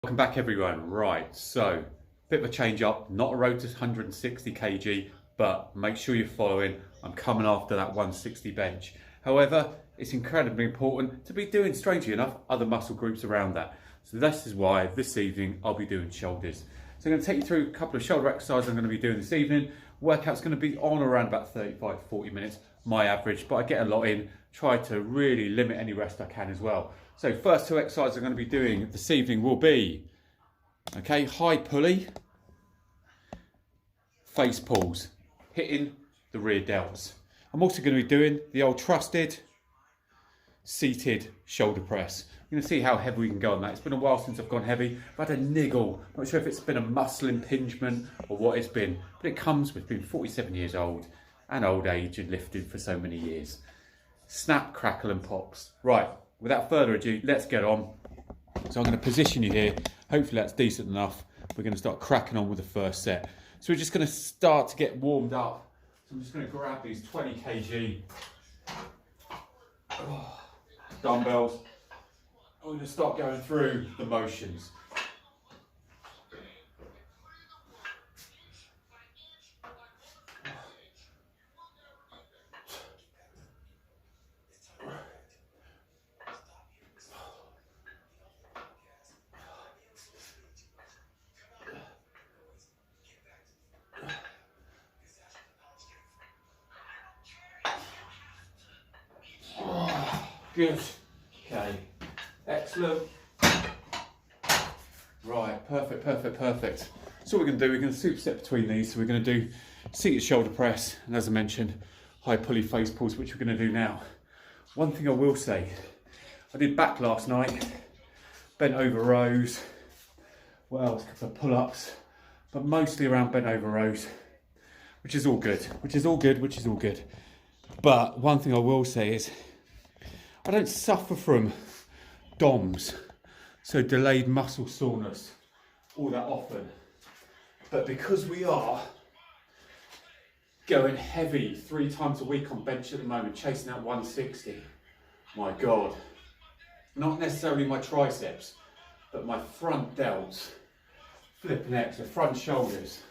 Welcome back everyone. Right, so bit of a change up, not a road to 160 kg, but make sure you're following. I'm coming after that 160 bench. However, it's incredibly important to be doing, strangely enough, other muscle groups around that. So this is why this evening I'll be doing shoulders. So I'm going to take you through a couple of shoulder exercises I'm going to be doing this evening. Workout's going to be on around about 35 to 40 minutes, my average, but I get a lot in. Try to really limit any rest I can as well. So first two exercises I'm going to be doing this evening will be, okay, high pulley, face pulls, hitting the rear delts. I'm also going to be doing the old trusted seated shoulder press. You're going to see how heavy we can go on that. It's been a while since I've gone heavy. I've had a niggle. Not sure if it's been a muscle impingement or what it's been, but it comes with being 47 years old and old age and lifted for so many years. Snap, crackle and pops. Right, without further ado, let's get on. So I'm going to position you here. Hopefully that's decent enough. We're going to start cracking on with the first set. So we're just going to start to get warmed up. So I'm just going to grab these 20 kg dumbbells. I'm going to start going through the motions. Good. Okay. Excellent. Right. Perfect. Perfect. Perfect. So what we're going to do, we're going to superset between these. So we're going to do seated shoulder press, and as I mentioned, high pulley face pulls, which we're going to do now. One thing I will say, I did back last night, bent over rows. What else? A couple of pull-ups, but mostly around bent over rows, which is all good. Which is all good. Which is all good. But one thing I will say is, I don't suffer from DOMS, so delayed muscle soreness, all that often. But because we are going heavy 3 times a week on bench at the moment, chasing out 160, my God, not necessarily my triceps, but my front delts, flipping X, the front shoulders,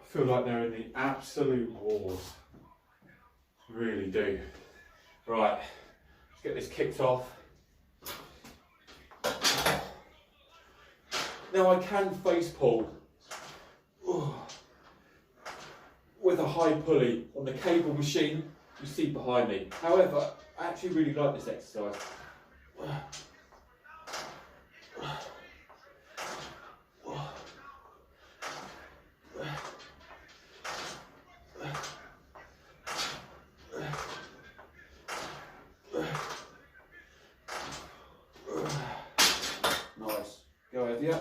I feel like they're in the absolute wars, really do. Right. Get this kicked off. Now I can face pull with a high pulley on the cable machine you see behind me. However, I actually really like this exercise. Go ahead, yeah.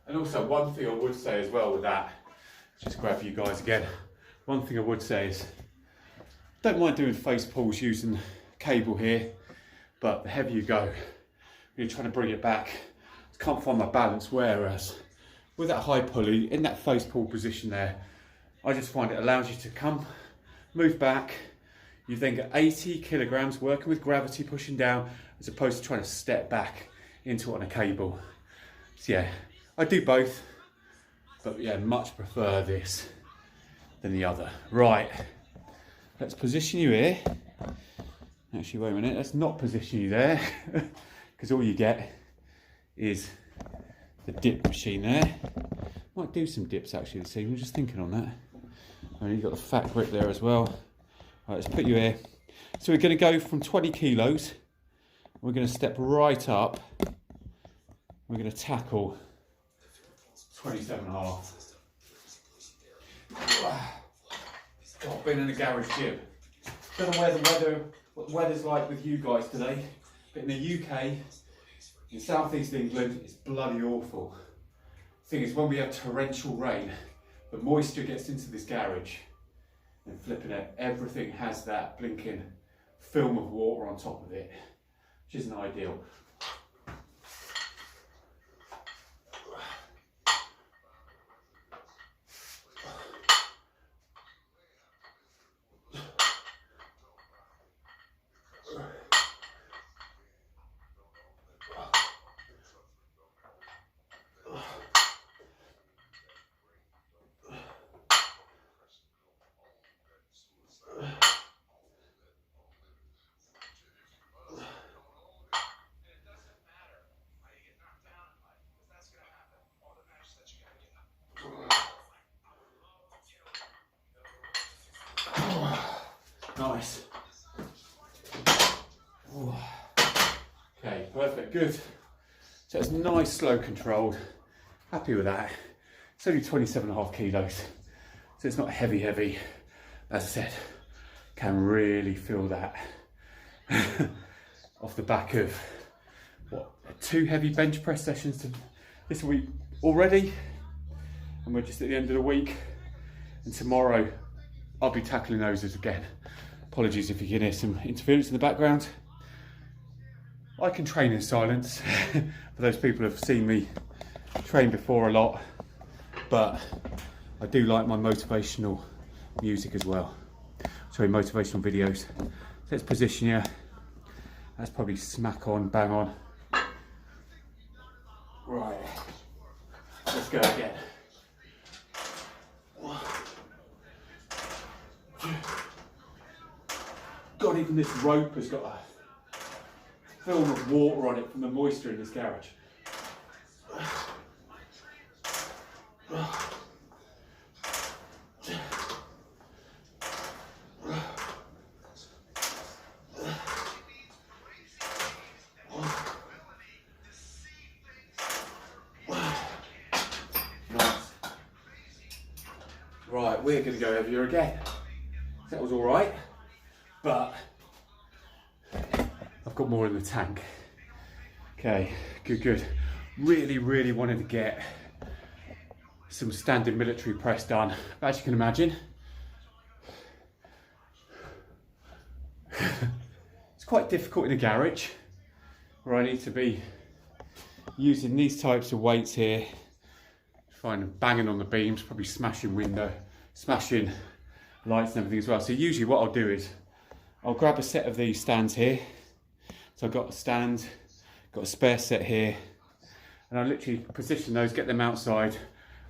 And also one thing I would say as well with that, just grab you guys again. One thing I would say is, don't mind doing face pulls using cable here, but the heavier you go, you're trying to bring it back. I can't find my balance, whereas with that high pulley, in that face pull position there, I just find it allows you to come, move back. You then get 80 kilograms working with gravity pushing down, as opposed to trying to step back into it on a cable. So yeah, I do both, but yeah, much prefer this than the other. Right, let's position you here. Actually, wait a minute, let's not position you there, because all you get is the dip machine there. Might do some dips actually this evening, just thinking on that. And you've got the fat grip there as well. Right, let's put you here. So we're going to go from 20 kilos. We're going to step right up. We're going to tackle 27.5. I've been in a garage gym. Don't know what the weather's like with you guys today, but in the UK, in southeast England, it's bloody awful. The thing is, when we have torrential rain, the moisture gets into this garage, and flipping it, everything has that blinking film of water on top of it, which isn't ideal. Nice. Ooh. Okay, perfect, good. So it's nice, slow controlled. Happy with that. It's only 27.5 kilos, so it's not heavy. As I said, can really feel that off the back of what, 2 heavy bench press sessions this week already, and we're just at the end of the week, and tomorrow I'll be tackling those again. Apologies if you can hear some interference in the background. I can train in silence. For those people who have seen me train before a lot, but I do like my motivational music as well. Sorry, motivational videos. So let's position you. That's probably smack on, bang on. Right, let's go again. God, even this rope has got a film of water on it from the moisture in this garage. Right, we're going to go heavier again. That was all right, but I've got more in the tank. Okay, good. Really wanted to get some standing military press done. But as you can imagine, it's quite difficult in a garage where I need to be using these types of weights here. Find banging on the beams, probably smashing window, smashing lights and everything as well. So usually what I'll do is I'll grab a set of these stands here. So I've got a stand, got a spare set here, and I'll literally position those, get them outside.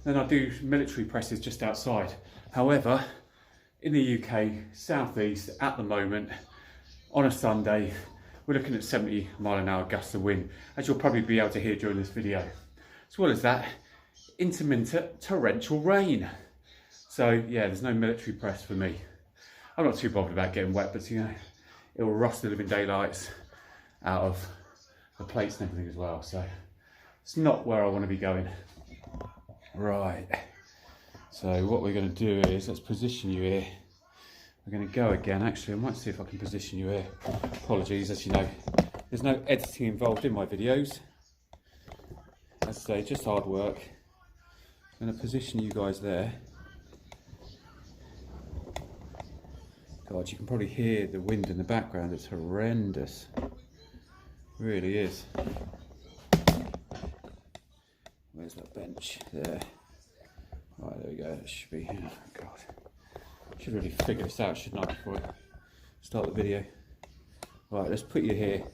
Then I'll do military presses just outside. However, in the UK, southeast at the moment, on a Sunday, we're looking at 70-mile-an-hour gusts of wind, as you'll probably be able to hear during this video. As well as that, intermittent torrential rain. So yeah, there's no military press for me. I'm not too bothered about getting wet, but you know, it will rust the living daylights out of the plates and everything as well. So it's not where I want to be going. Right, so what we're going to do is, let's position you here. We're going to go again. Actually, I might see if I can position you here. Apologies, as you know, there's no editing involved in my videos. As I say, just hard work. I'm going to position you guys there. God, you can probably hear the wind in the background. It's horrendous. It really is. Where's that bench? There. Right, there we go. It should be. Oh God. Should really figure this out, shouldn't I, before I start the video? Right, let's put you here.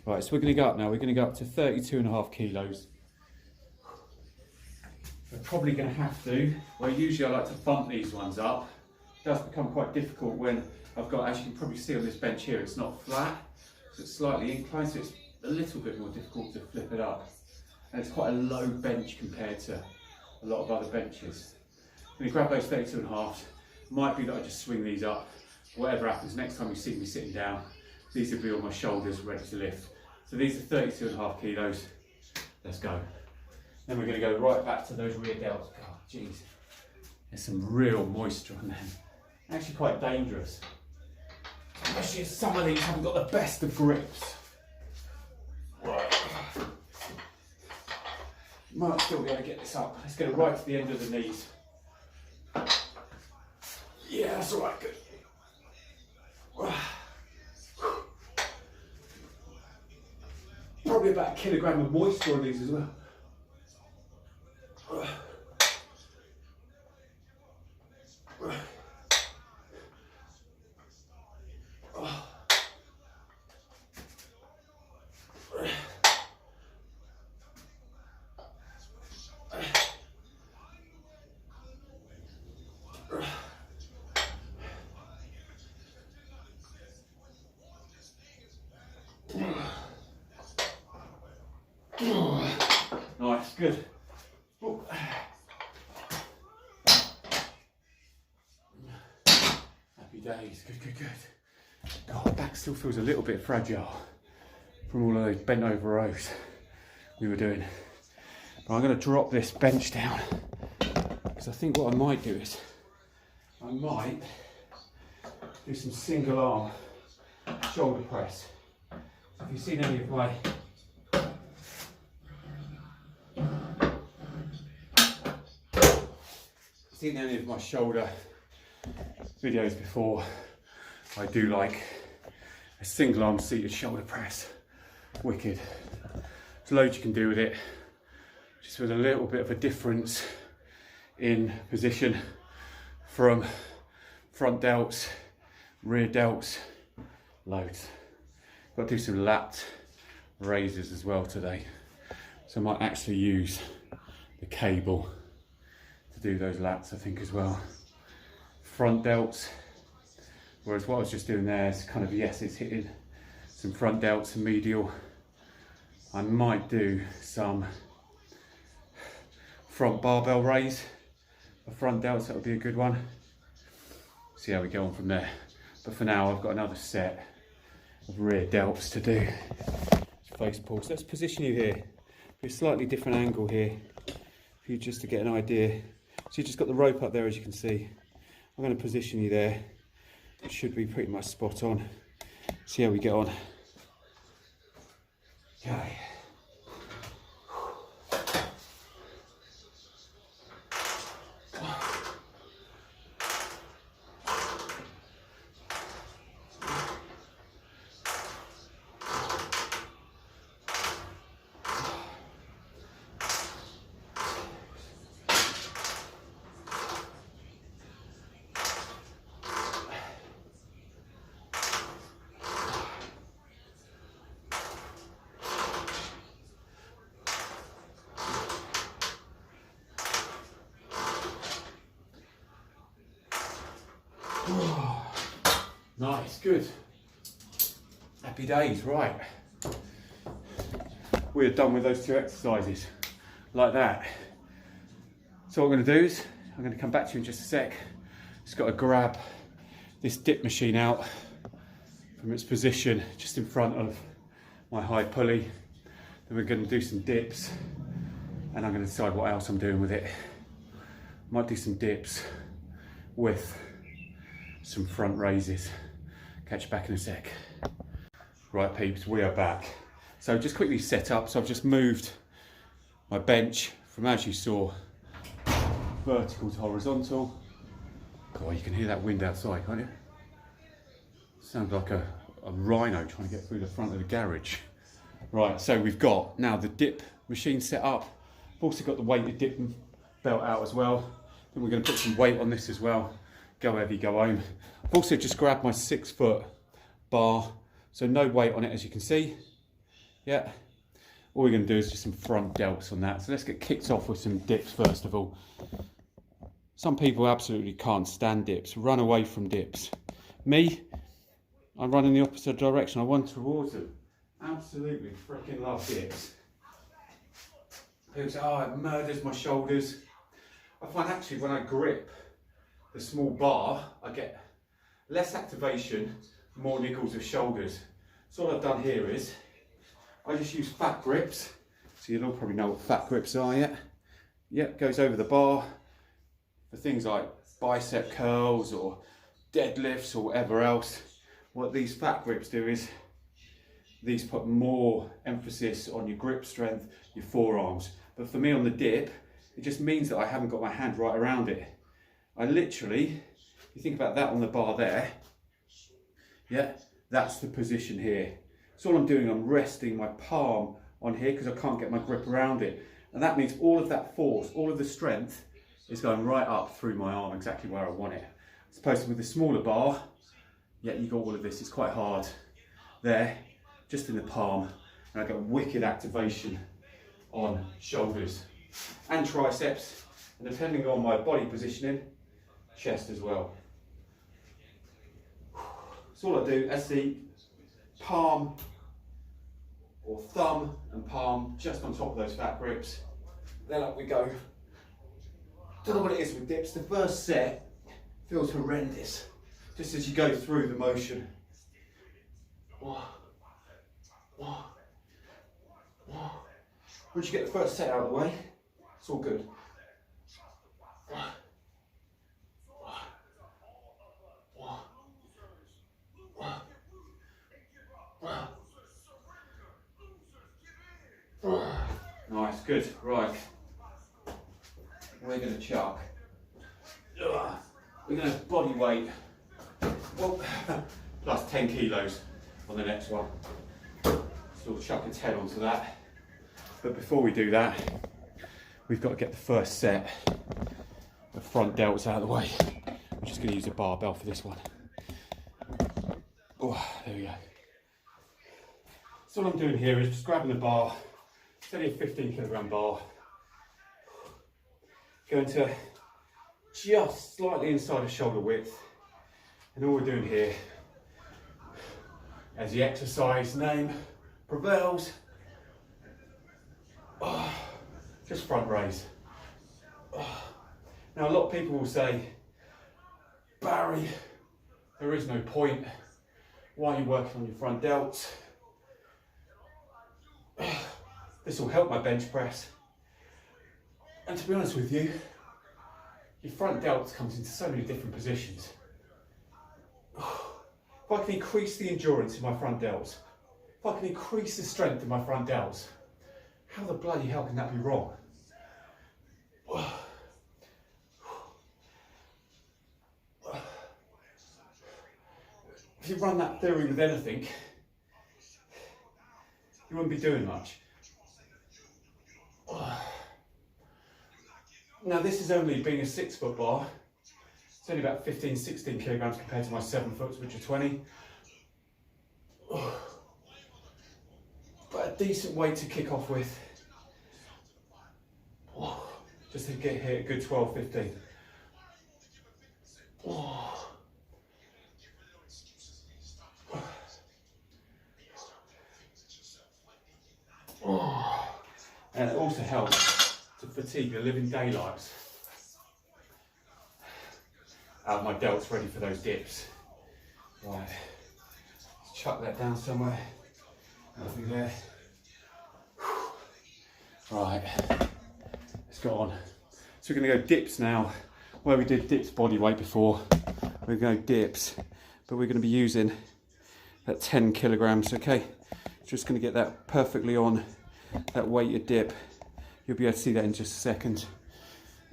Right, so we're going to go up now. We're going to go up to 32.5 kilos. We're probably going to have to. Well, usually I like to bump these ones up. It does become quite difficult when I've got, as you can probably see on this bench here, it's not flat, so it's slightly inclined, so it's a little bit more difficult to flip it up. And it's quite a low bench compared to a lot of other benches. I'm going to grab those 32.5. Might be that I just swing these up. Whatever happens, next time you see me sitting down, these will be on my shoulders ready to lift. So these are 32.5 kilos. Let's go. Then we're going to go right back to those rear delts. God, jeez. There's some real moisture on them. Actually quite dangerous. Especially if some of these haven't got the best of grips. Right. Might still be able to get this up. Let's get it right to the end of the knees. Yeah, that's alright, good. Probably about 1 kilogram of moisture on these as well. Nice, good. Ooh. Happy days, good. God, my back still feels a little bit fragile from all of those bent over rows we were doing. But I'm going to drop this bench down, because I think what I might do is I might do some single arm shoulder press. If you've seen any of my shoulder videos before, I do like a single arm seated shoulder press. Wicked. There's loads you can do with it, just with a little bit of a difference in position from front delts, rear delts, loads. Got to do some lat raises as well today, so I might actually use the cable to do those lats, I think, as well. Front delts, whereas what I was just doing there is kind of, yes, it's hitting some front delts and medial. I might do some front barbell raise for front delts, that would be a good one. See how we go on from there. But for now, I've got another set of rear delts to do. Face pulls. Let's position you here. A slightly different angle here, for you just to get an idea. So you just got the rope up there, as you can see. I'm going to position you there. It should be pretty much spot on. See how we get on. Okay. Nice, good. Happy days, right. We're done with those two exercises, like that. So what I'm going to do is, I'm going to come back to you in just a sec. Just got to grab this dip machine out from its position just in front of my high pulley. Then we're going to do some dips, and I'm going to decide what else I'm doing with it. Might do some dips with some front raises. Catch you back in a sec. Right peeps, we are back. So just quickly set up. So I've just moved my bench from, as you saw, vertical to horizontal. God, you can hear that wind outside, can't you? Sounds like a rhino trying to get through the front of the garage. Right, so we've got now the dip machine set up. I've also got the weighted dip belt out as well. Then we're going to put some weight on this as well. Go heavy, go home. I've also just grabbed my 6-foot bar, so no weight on it, as you can see. Yeah. All we're going to do is just some front delts on that. So let's get kicked off with some dips first of all. Some people absolutely can't stand dips, run away from dips. Me, I run in the opposite direction. I run towards them. Absolutely freaking love dips. People say, oh, it murders my shoulders. I find actually when I grip the small bar, I get less activation, more niggles of shoulders. So what I've done here is, I just use fat grips. So you'll all probably know what fat grips are, yeah? Yep, goes over the bar for things like bicep curls or deadlifts or whatever else. What these fat grips do is, these put more emphasis on your grip strength, your forearms. But for me on the dip, it just means that I haven't got my hand right around it. I literally, you think about that on the bar there, yeah, that's the position here. So all I'm doing, I'm resting my palm on here because I can't get my grip around it. And that means all of that force, all of the strength is going right up through my arm, exactly where I want it. As opposed to with the smaller bar, yeah, you got all of this, it's quite hard. There, just in the palm, and I get wicked activation on shoulders and triceps, and depending on my body positioning, chest as well. So all I do, as the palm or thumb and palm just on top of those fat grips, then up we go. Don't know what it is with dips. The first set feels horrendous, just as you go through the motion. Once you get the first set out of the way, it's all good. Nice, good, right. We're going to chuck. We're going to body weight, well, plus 10 kilos on the next one. So we'll chuck a 10 onto that. But before we do that, we've got to get the first set of front delts out of the way. I'm just going to use a barbell for this one. Oh, there we go. So what I'm doing here is just grabbing the bar. It's only a 15 kilogram bar. Going to just slightly inside of shoulder width. And all we're doing here, as the exercise name prevails, just front raise. Now a lot of people will say, Barry, there is no point. Why are you working on your front delts? This will help my bench press. And to be honest with you, your front delts comes into so many different positions. If I can increase the endurance in my front delts, if I can increase the strength in my front delts, how the bloody hell can that be wrong? If you run that theory with anything, you wouldn't be doing much. Now this is only being a 6 foot bar. It's only about 15, 16 kilograms compared to my 7 foots, which are 20. But a decent weight to kick off with. Just to get hit a good 12, 15. And it also helps to fatigue the living daylights out of my delts ready for those dips. Right, let's chuck that down somewhere. Nothing there. Right, let's go on. So we're going to go dips now. Where we did dips body weight before, we're going to go dips, but we're going to be using that 10 kilograms, okay? Just going to get that perfectly on that weighted dip. You'll be able to see that in just a second.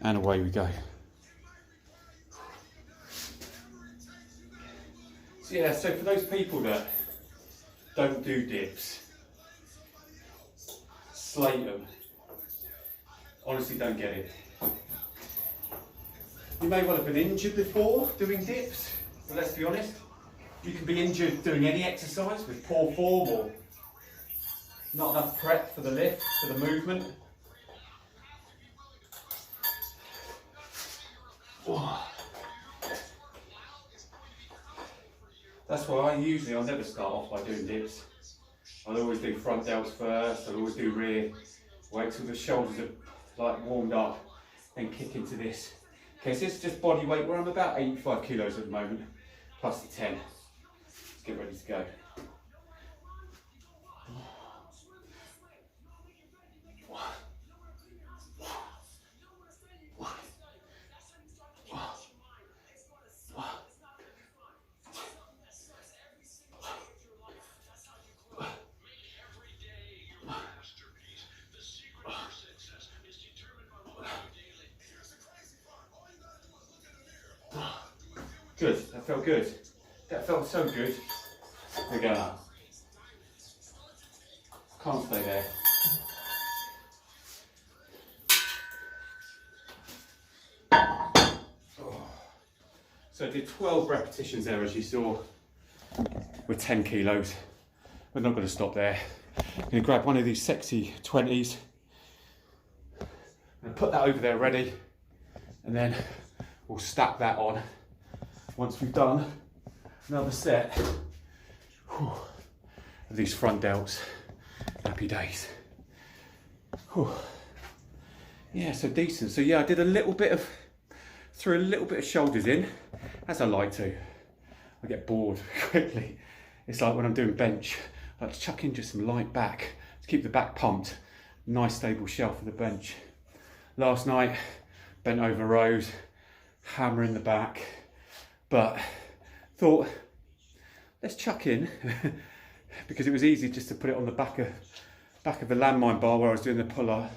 And away we go. So yeah, so for those people that don't do dips, slate them. Honestly, don't get it. You may well have been injured before doing dips, but let's be honest, you can be injured doing any exercise with poor form or not enough prep for the lift, for the movement. That's why I'll never start off by doing dips. I'll always do front delts first, I'll always do rear, wait till the shoulders are like warmed up, then kick into this. Okay, so it's just body weight where I'm about 85 kilos at the moment, plus the 10. Let's get ready to go. Good, that felt good. That felt so good. We're going up. Can't stay there. So I did 12 repetitions there, as you saw, with 10 kilos. We're not going to stop there. I'm going to grab one of these sexy 20s. I'm going to put that over there ready, and then we'll stack that on. Once we've done another set of these front delts, happy days. Yeah, so decent. So yeah, I did threw a little bit of shoulders in, as I like to. I get bored quickly It's like when I'm doing bench, I like to chuck in just some light back to keep the back pumped. Nice stable shell for the bench. Last night, bent over rows, hammer in the back, but thought, let's chuck in, because it was easy just to put it on the back of the landmine bar where I was doing the puller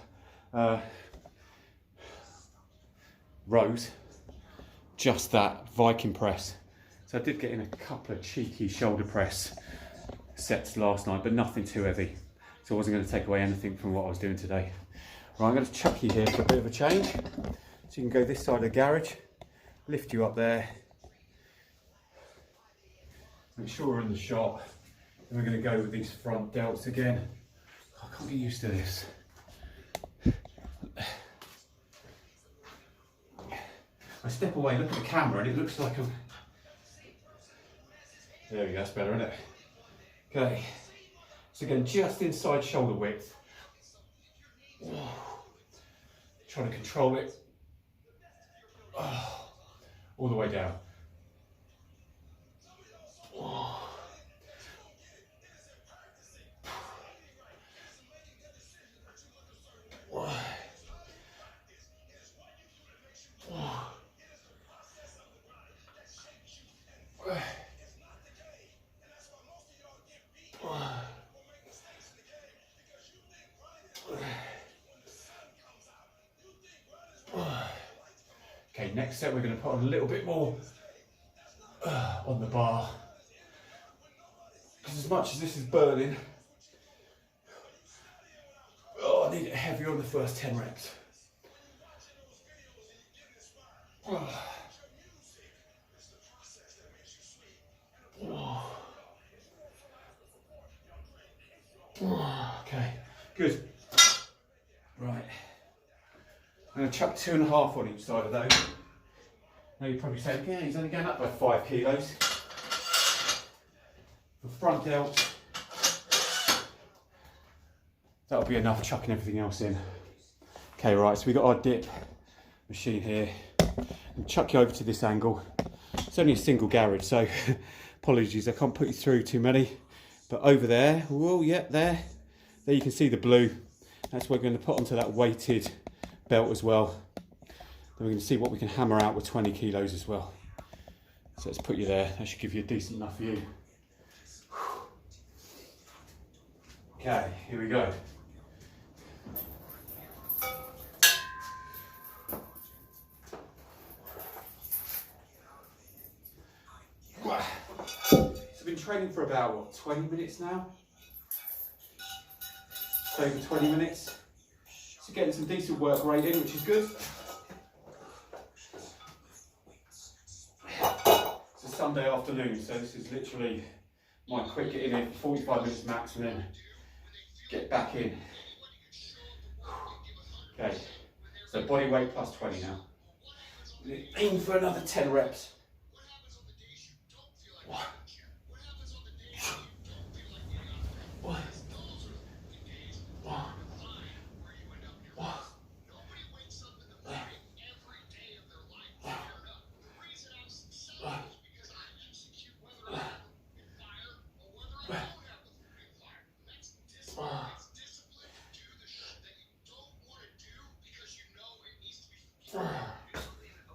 rows, just that Viking press. So I did get in a couple of cheeky shoulder press sets last night, but nothing too heavy. So I wasn't going to take away anything from what I was doing today. Right, I'm going to chuck you here for a bit of a change. So you can go this side of the garage, lift you up there. Make sure we're in the shot. And we're going to go with these front delts again. I can't get used to this. I step away, look at the camera, and it looks like I'm... There we go, that's better, isn't it? Okay. So again, just inside shoulder width. Trying to control it. All the way down. Okay, next set we're going to put on a little bit more on the bar, because as much as this is burning, I need it heavier on the first 10 reps. Okay, good. Right. I'm going to chuck 2.5 on each side of those. Now you're probably saying, yeah, he's only going up by 5 kilos. For front delt, that'll be enough chucking everything else in. Okay, right, so we've got our dip machine here. And chuck you over to this angle. It's only a single garage, so apologies, I can't put you through too many. But over there, whoa, yeah, there you can see the blue. That's what we're going to put onto that weighted belt as well. Then we're going to see what we can hammer out with 20 kilos as well. So let's put you there. That should give you a decent enough view. Okay, here we go. So I've been training for about, what, 20 minutes now? Over 20 minutes. So getting some decent work rate in, which is good. It's a Sunday afternoon, so this is literally my quick get in here for 45 minutes max and then get back in. Okay, so body weight plus 20 now. Aim for another 10 reps.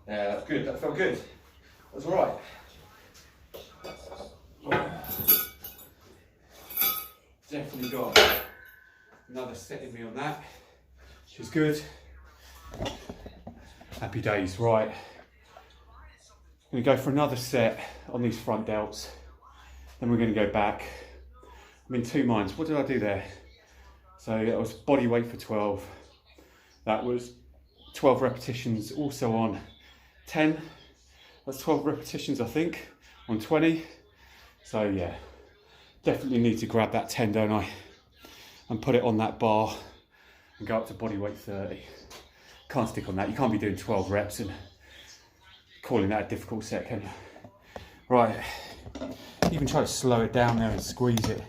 Yeah, that's good. That felt good. That was all right. Definitely got another set in me on that, which is good. Happy days. Right. I'm going to go for another set on these front delts. Then we're going to go back. I'm in two minds. What did I do there? So that was body weight for 12. That was 12 repetitions also on 10. That's 12 repetitions, I think, on 20. So yeah, definitely need to grab that 10, don't I? And put it on that bar and go up to body weight 30. Can't stick on that. You can't be doing 12 reps and calling that a difficult set, can you? Right, even try to slow it down there and squeeze it.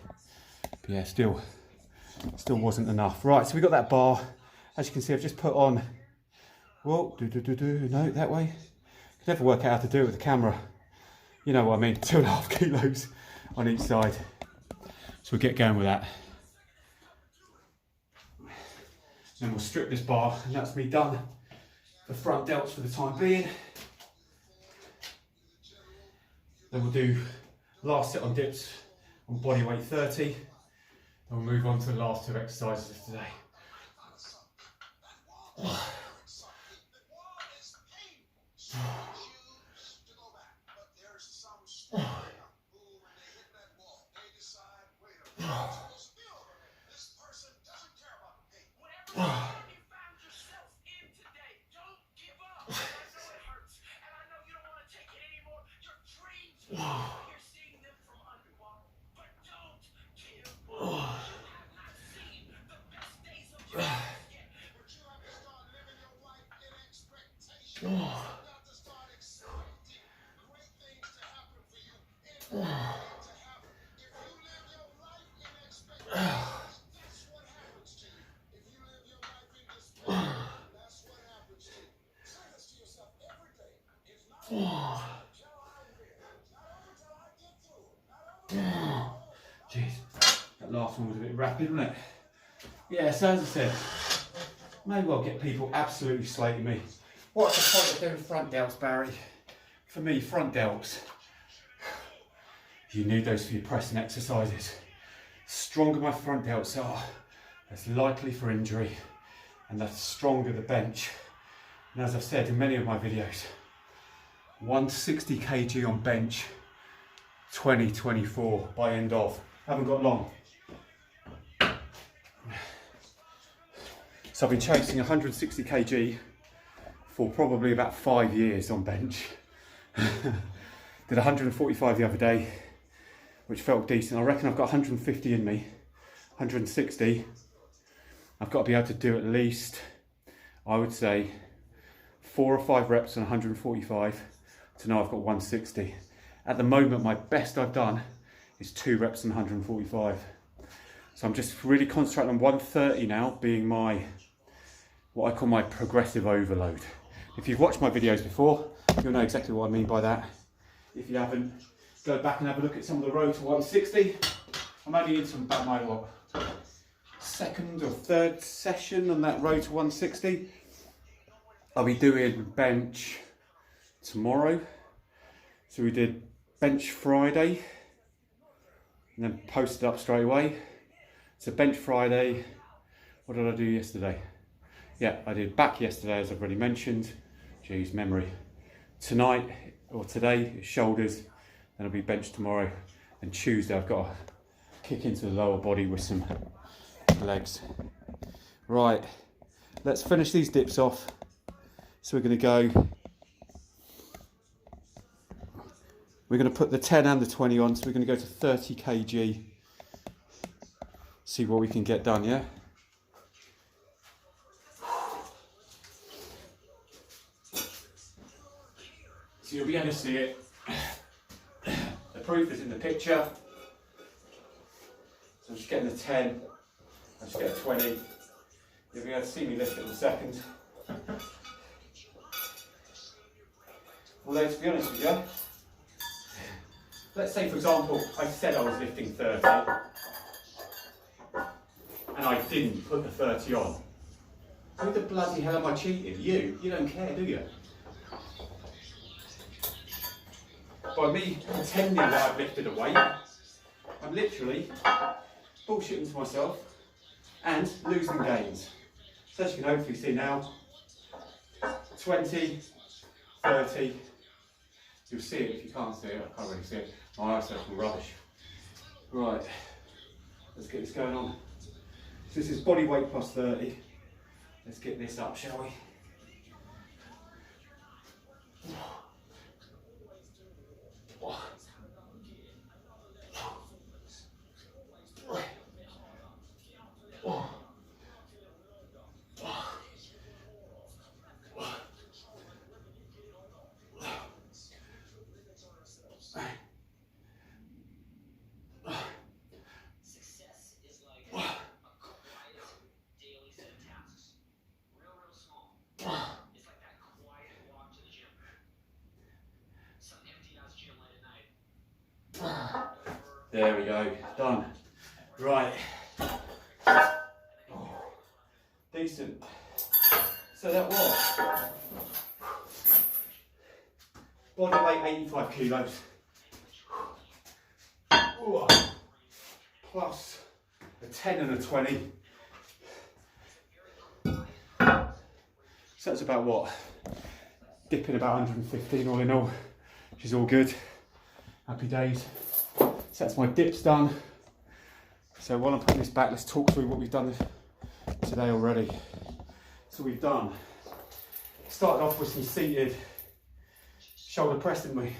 But yeah, still wasn't enough. Right, so we got that bar. As you can see, I've just put on, whoa, no, that way. Could never work out how to do it with the camera. You know what I mean, 2.5 kilos on each side. So we'll get going with that. Then we'll strip this bar, and that's me done for front delts for the time being. Then we'll do last set on dips on body weight 30. And we'll move on to the last two exercises of today. Jeez, that last one was a bit rapid, wasn't it? Yeah, so as I said, may well get people absolutely slating me. What's the point of doing front delts, Barry? For me, front delts, you need those for your pressing exercises. The stronger my front delts are, less likely for injury, and the stronger the bench. And as I've said in many of my videos, 160 kg on bench, 2024 by end of. Haven't got long. So I've been chasing 160 kg for probably about 5 years on bench. Did 145 the other day, which felt decent. I reckon I've got 150 in me, 160. I've got to be able to do at least, I would say, 4 or 5 reps on 145 to know I've got 160. At the moment, my best I've done is 2 reps on 145. So I'm just really concentrating on 130 now, being my, what I call my progressive overload. If you've watched my videos before, you'll know exactly what I mean by that. If you haven't, go back and have a look at some of the road to 160. I'm only into about my, what, second or third session on that road to 160. I'll be doing bench tomorrow. So we did bench Friday and then posted up straight away. So bench Friday, what did I do yesterday? Yeah, I did back yesterday, as I've already mentioned. Geez, memory. Tonight, or today, is shoulders, then I'll be bench tomorrow. And Tuesday, I've got to kick into the lower body with some legs. Right, let's finish these dips off. So we're going to put the 10 and the 20 on, so we're going to go to 30 kg. See what we can get done, yeah? So you'll be able to see it. The proof is in the picture. So I'm just getting the 10, I just get a 20. You'll be able to see me lift it in a second. Although, to be honest with you, let's say, for example, I said I was lifting 30 and I didn't put the 30 on. Who the bloody hell am I cheating? You don't care, do you? By me pretending that I've lifted a weight, I'm literally bullshitting to myself and losing gains. So as you can hopefully see now, 20, 30, you'll see it if you can't see it, I can't really see it. My eyesight's all rubbish. Right, let's get this going on. So this is body weight plus 30. Let's get this up, shall we? There we go, done. Right. Decent. So that was body weight 85 kilos. Ooh. Plus a 10 and a 20. So that's about what? Dipping about 115 all in all, which is all good. Happy days. So that's my dips done. So while I'm putting this back, let's talk through what we've done today already. So we've done, started off with some seated shoulder press, didn't we?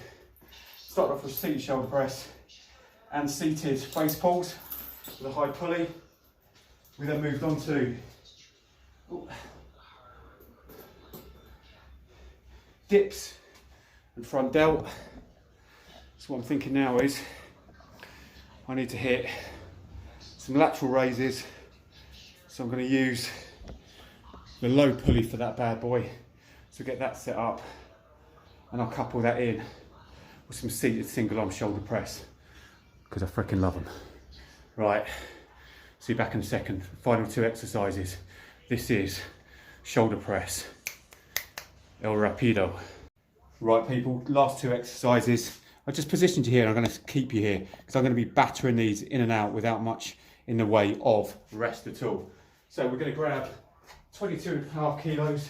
Started off with seated shoulder press and seated face pulls with a high pulley. We then moved on to dips and front delt. So what I'm thinking now is I need to hit some lateral raises. So I'm going to use the low pulley for that bad boy. So get that set up and I'll couple that in with some seated single arm shoulder press because I freaking love them. Right, see you back in a second. Final two exercises. This is shoulder press. El Rapido. Right people, last two exercises. I just positioned you here and I'm going to keep you here because I'm going to be battering these in and out without much in the way of rest at all. So we're going to grab 22.5 kilos.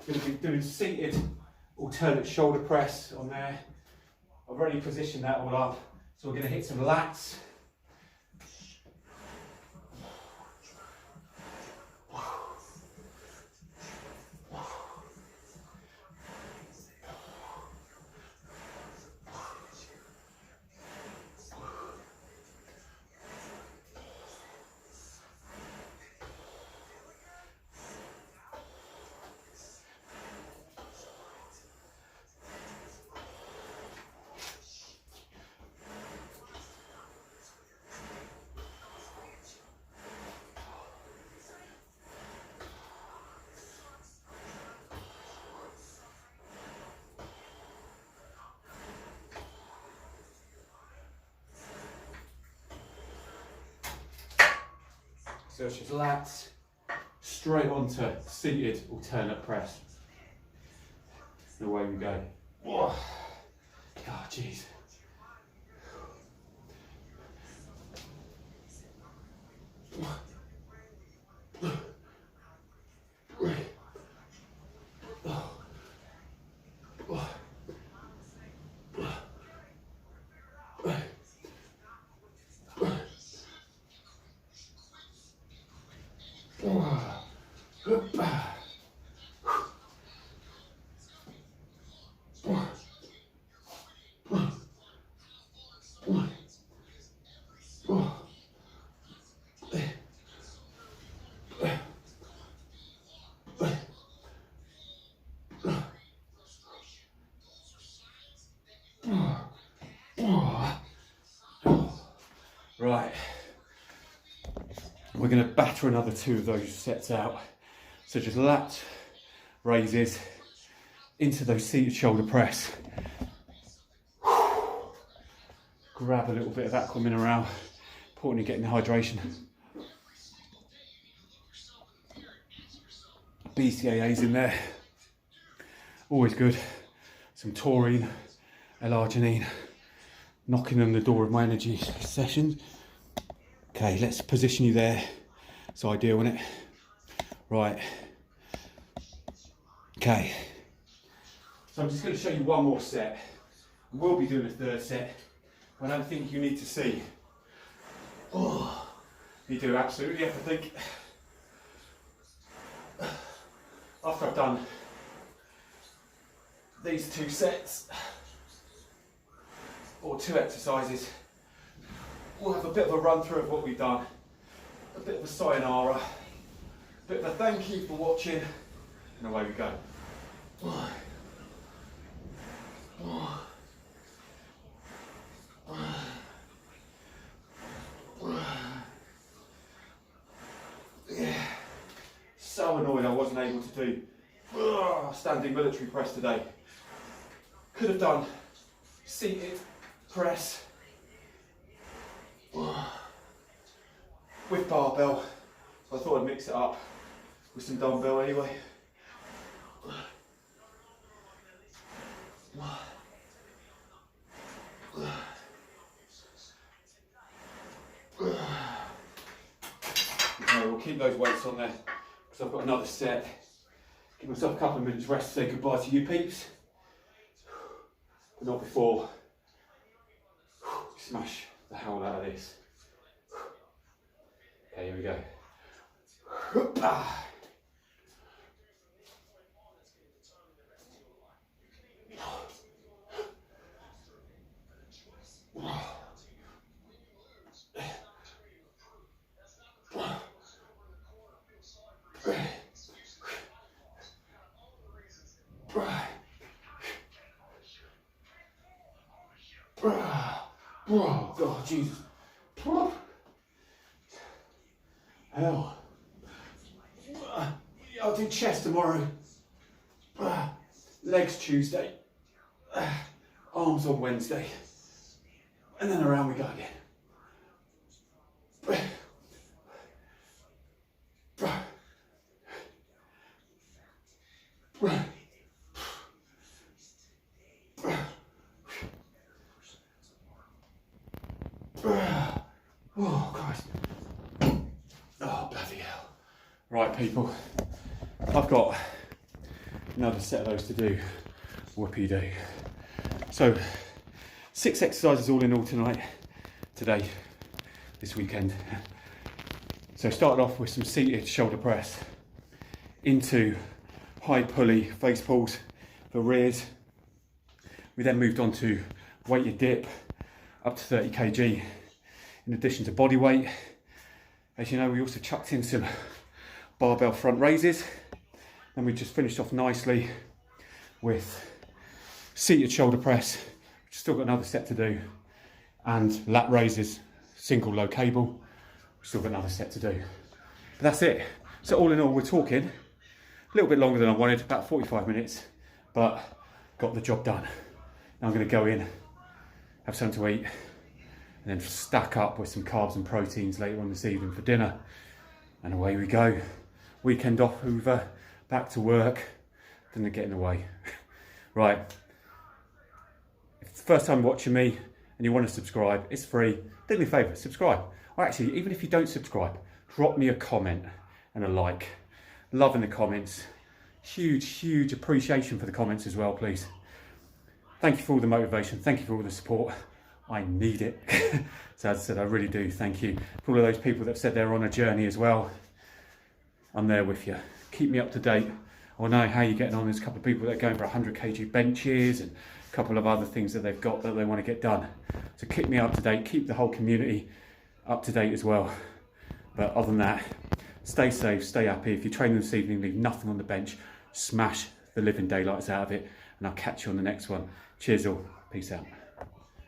We're going to be doing seated alternate shoulder press on there. I've already positioned that all up. So we're going to hit some lats. So it's just lats, straight onto seated alternate press. And away we go. Oh, jeez. Right, we're going to batter another two of those sets out. So just lat raises into those seated shoulder press. Grab a little bit of aqua mineral, important in getting the hydration. BCAAs in there, always good. Some taurine, L-arginine, knocking on the door of my energy sessions. Okay, let's position you there. It's ideal, isn't it? Right. Okay. So I'm just going to show you one more set. We'll be doing a third set. I don't think you need to see. Oh, you do absolutely everything. After I've done these two sets, or two exercises, we'll have a bit of a run through of what we've done, a bit of a sayonara, a bit of a thank you for watching, and away we go. Yeah. So annoyed I wasn't able to do standing military press today. Could have done seated press with barbell. So I thought I'd mix it up with some dumbbell anyway. Okay, we'll keep those weights on there because I've got another set. Give myself a couple of minutes rest to say goodbye to you peeps. But not before smash the hell out of this. Okay, here we go. Oh God, Jesus. Hell. I'll do chest tomorrow. Legs Tuesday. Arms on Wednesday. And then around we go again. Oh, Christ. Oh, bloody hell. Right, people. I've got another set of those to do. Whoopie do. So, 6 exercises all in all tonight, today, this weekend. So, started off with some seated shoulder press into high pulley face pulls for rears. We then moved on to weighted dip up to 30 kg. In addition to body weight, as you know, we also chucked in some barbell front raises. Then we just finished off nicely with seated shoulder press, which still got another set to do, and lat raises, single low cable, still got another set to do. But that's it. So all in all, we're talking a little bit longer than I wanted, about 45 minutes, but got the job done. Now I'm going to go in, have something to eat, and then stack up with some carbs and proteins later on this evening for dinner. And away we go. Weekend off, Hoover, back to work, then they're getting away. Right, if it's the first time watching me and you want to subscribe, it's free. Do me a favour, subscribe. Or actually, even if you don't subscribe, drop me a comment and a like. Loving the comments. Huge appreciation for the comments as well, please. Thank you for all the motivation. Thank you for all the support. I need it. So as I said, I really do. Thank you for all of those people that have said they're on a journey as well. I'm there with you. Keep me up to date. I want to know how you're getting on. There's a couple of people that are going for 100 kg benches and a couple of other things that they've got that they want to get done. So keep me up to date. Keep the whole community up to date as well. But other than that, stay safe, stay happy. If you're training this evening, leave nothing on the bench. Smash the living daylights out of it. And I'll catch you on the next one. Cheers all. Peace out.